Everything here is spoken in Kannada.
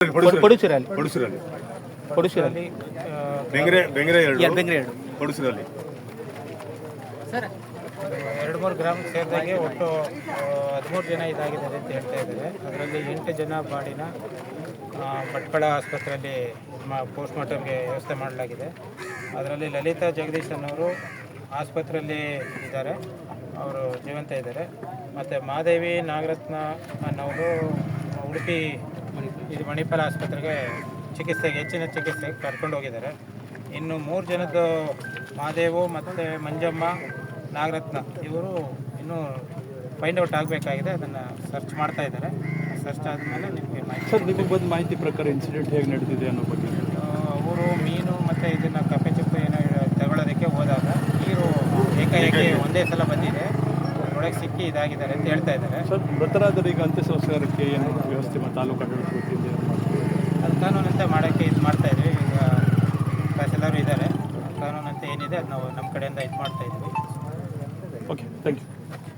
ಪಡುಸಿರಲ್ಲಿ ಬೆಂಗ್ರೆ ಪಡುಸಿರಲ್ಲಿ ಸರ್ 2-3 ಗ್ರಾಮಕ್ಕೆ ಸೇರಿದಾಗೆ ಒಟ್ಟು 13 ಜನ ಇದಾಗಿದ್ದಾರೆ ಅಂತ ಹೇಳ್ತಾ ಇದ್ದಾರೆ. ಅದರಲ್ಲಿ 8 ಜನ ಬಾಡಿನ ಭಟ್ಕಳ ಆಸ್ಪತ್ರೆಯಲ್ಲಿ ಪೋಸ್ಟ್ ಮಾರ್ಟಮ್ಗೆ ವ್ಯವಸ್ಥೆ ಮಾಡಲಾಗಿದೆ. ಅದರಲ್ಲಿ ಲಲಿತಾ ಜಗದೀಶ್ ಅನ್ನೋರು ಆಸ್ಪತ್ರೆಯಲ್ಲಿ ಇದ್ದಾರೆ, ಅವರು ಜೀವಂತ ಇದ್ದಾರೆ. ಮತ್ತು ಮಾದೇವಿ ನಾಗರತ್ನ ಅನ್ನೋರು ಉಡುಪಿ ಮಣಿಪಾಲ ಆಸ್ಪತ್ರೆಗೆ ಹೆಚ್ಚಿನ ಚಿಕಿತ್ಸೆಗೆ ಕರ್ಕೊಂಡು ಹೋಗಿದ್ದಾರೆ. ಇನ್ನು 3 ಜನದ್ದು ಮಾದೇವು ಮತ್ತು ಮಂಜಮ್ಮ ನಾಗರತ್ನ ಇವರು ಇನ್ನೂ ಫೈಂಡ್ ಔಟ್ ಆಗಬೇಕಾಗಿದೆ. ಅದನ್ನು ಸರ್ಚ್ ಮಾಡ್ತಾ ಇದ್ದಾರೆ. ಸರ್ಚ್ ಆದಮೇಲೆ ನಿಮಗೆ ನಿಮಗೆ ಬಂದ ಮಾಹಿತಿ ಪ್ರಕಾರ ಇನ್ಸಿಡೆಂಟ್ ಹೇಗೆ ನಡೆದಿದೆ ಅನ್ನೋ ಬಗ್ಗೆ ಅವರು ಮೀನು ಮತ್ತು ಇದನ್ನು ಕಪ್ಪೆ ಚಿಪ್ಪು ಏನೋ ತಗೊಳ್ಳೋದಕ್ಕೆ ಹೋದಾಗ ನೀರು ಏಕಾಏಕಿ ಒಂದೇ ಸಲ ಬಂದಿದೆ, ಒಳಗೆ ಸಿಕ್ಕಿ ಇದಾಗಿದ್ದಾರೆ ಅಂತ ಹೇಳ್ತಾ ಇದ್ದಾರೆ. ಸರ್, ಮೃತರಾದರಿಗೆ ಅಂತ್ಯ ಸಂಸ್ಕಾರಕ್ಕೆ ಏನು ವ್ಯವಸ್ಥೆ ತಾಲೂಕು ಆಡಳಿತ ವತಿಯಿಂದ ಅದು ಕಾನೂನಂತೆ ಮಾಡೋಕ್ಕೆ ಇದು ಮಾಡ್ತಾಯಿದ್ವಿ. ಈಗ ತಹಸೀಲ್ದಾರ್ ಇದ್ದಾರೆ, ಕಾನೂನಂತೆ ಏನಿದೆ ಅದು ನಾವು ನಮ್ಮ ಕಡೆಯಿಂದ ಇದು ಮಾಡ್ತಾಯಿದ್ವಿ. Okay, thank you.